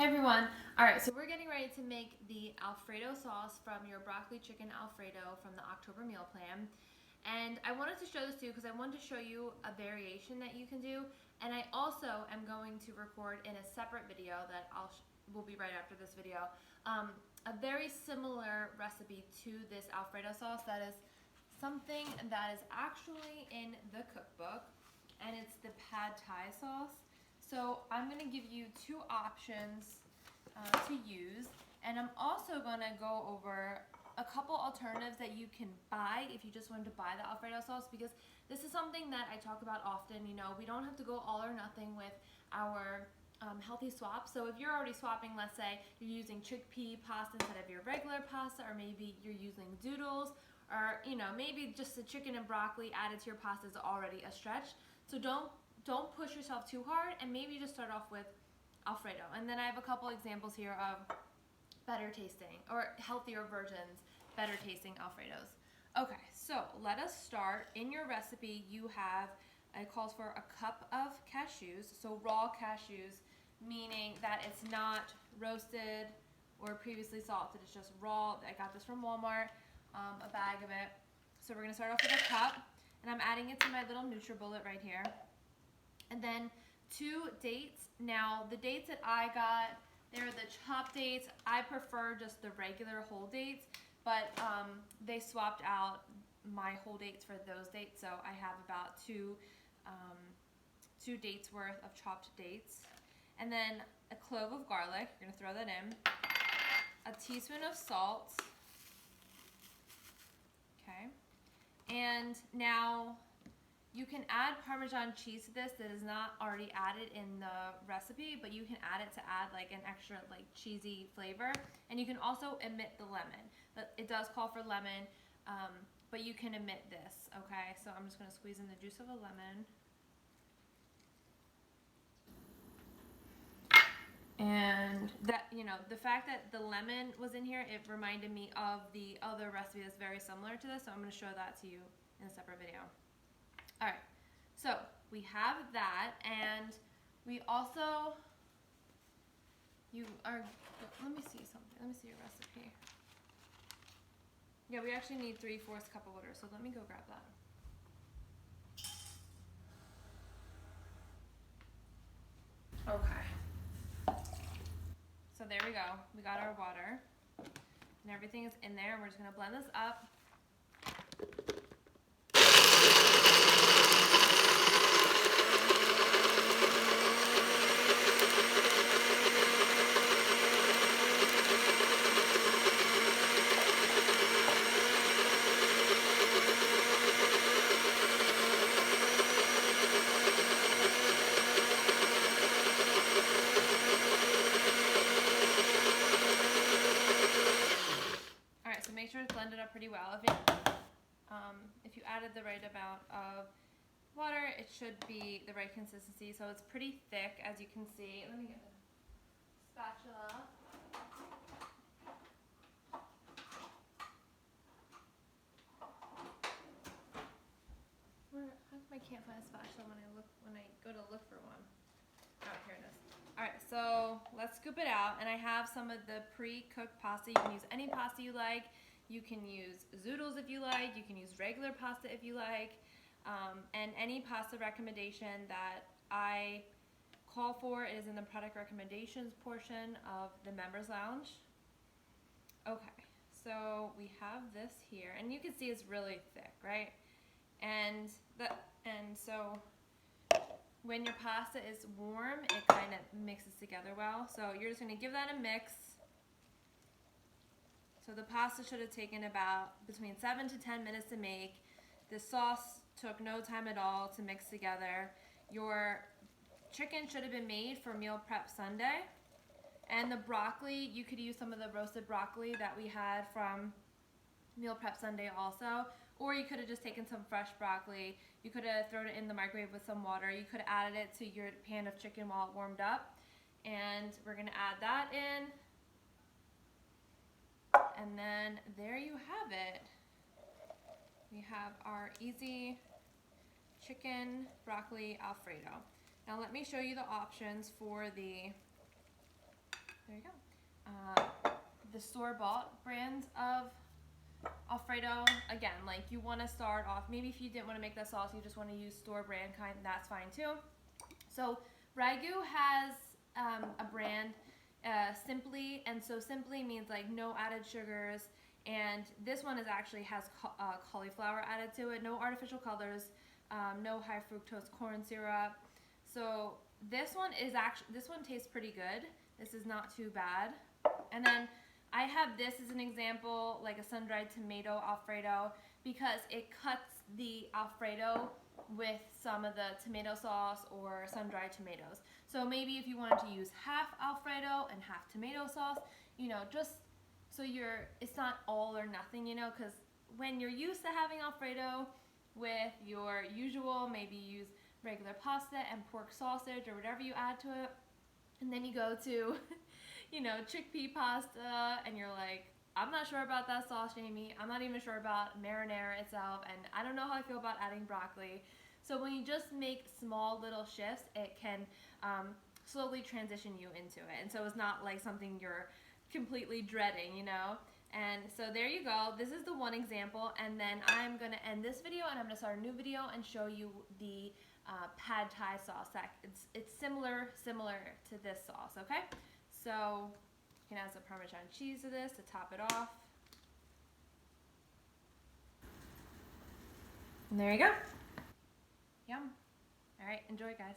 Hey everyone. Alright, so we're getting ready to make the Alfredo sauce from your broccoli chicken Alfredo from the October meal plan. And I wanted to show this to you because I wanted to show you a variation that you can do. And I also am going to record in a separate video that will be right after this video, a very similar recipe to this Alfredo sauce that is something that is actually in the cookbook, and it's the pad thai sauce. So I'm going to give you two options to use, and I'm also going to go over a couple alternatives that you can buy if you just wanted to buy the Alfredo sauce, because this is something that I talk about often. You know, we don't have to go all or nothing with our healthy swap. So if you're already swapping, let's say you're using chickpea pasta instead of your regular pasta, or maybe you're using zoodles, or maybe just the chicken and broccoli added to your pasta is already a stretch. So don't push yourself too hard, and maybe just start off with Alfredo. And then I have a couple examples here of better tasting or healthier versions, better tasting Alfredos. Okay, so let us start. In your recipe, you have, it calls for a cup of cashews, so raw cashews, meaning that it's not roasted or previously salted, it's just raw. I got this from Walmart, a bag of it. So we're gonna start off with a cup, and I'm adding it to my little NutriBullet right here. And then 2 dates. Now, the dates that I got, they're the chopped dates. I prefer just the regular whole dates, but they swapped out my whole dates for those dates, so I have about two dates worth of chopped dates. And then a clove of garlic, you're gonna throw that in. A teaspoon of salt. Okay. And now, you can add Parmesan cheese to this that is not already added in the recipe, but you can add it to add like an extra like cheesy flavor. And you can also omit the lemon. But it does call for lemon, but you can omit this, okay? So I'm just gonna squeeze in the juice of a lemon. And that, the fact that the lemon was in here, it reminded me of the other recipe that's very similar to this, so I'm gonna show that to you in a separate video. All right, so we have that, and we also, let me see something. Let me see your recipe. Yeah, we actually need 3/4 cup of water, so let me go grab that. Okay. So there we go. We got our water, and everything is in there. We're just gonna blend this up. Make sure it's blended up pretty well. If you added the right amount of water, it should be the right consistency. So it's pretty thick, as you can see. Let me get a spatula. How come I can't find a spatula when I go to look for one? Oh, here it is. All right, so let's scoop it out, and I have some of the pre-cooked pasta. You can use any pasta you like. You can use zoodles if you like. You can use regular pasta if you like. And any pasta recommendation that I call for is in the product recommendations portion of the Members Lounge. Okay, so we have this here, and you can see it's really thick, right? And so when your pasta is warm, it kind of mixes together well. So you're just gonna give that a mix. So the pasta should have taken about between 7 to 10 minutes to make. The sauce took no time at all to mix together. Your chicken should have been made for Meal Prep Sunday. And the broccoli, you could use some of the roasted broccoli that we had from Meal Prep Sunday also. Or you could have just taken some fresh broccoli. You could have thrown it in the microwave with some water. You could have added it to your pan of chicken while it warmed up. And we're gonna add that in. And then there you have it. We have our easy chicken broccoli Alfredo. Now let me show you the options for the There you go. The store-bought brand of Alfredo, again, like you want to start off, maybe if you didn't want to make that sauce, you just want to use store brand kind, that's fine too. So Ragu has a brand, Simply, and so Simply means like no added sugars, and this one is actually has cauliflower added to it, no artificial colors, no high fructose corn syrup. So this one tastes pretty good. This is not too bad. And then I have this as an example, like a sun-dried tomato Alfredo, because it cuts the Alfredo with some of the tomato sauce or sun-dried tomatoes. So maybe if you wanted to use half Alfredo and half tomato sauce, you know, just so it's not all or nothing, you know, because when you're used to having Alfredo with your usual, maybe use regular pasta and pork sausage or whatever you add to it, and then you go to, you know, chickpea pasta, and you're like, I'm not sure about that sauce, Jamie. I'm not even sure about marinara itself, and I don't know how I feel about adding broccoli. So when you just make small little shifts, it can slowly transition you into it. And so it's not like something you're completely dreading, you know? And so there you go. This is the one example, and then I'm going to end this video, and I'm going to start a new video and show you the pad thai sauce. It's similar to this sauce, okay? So you can add some Parmesan cheese to this to top it off. And there you go. Yum. All right, enjoy, guys.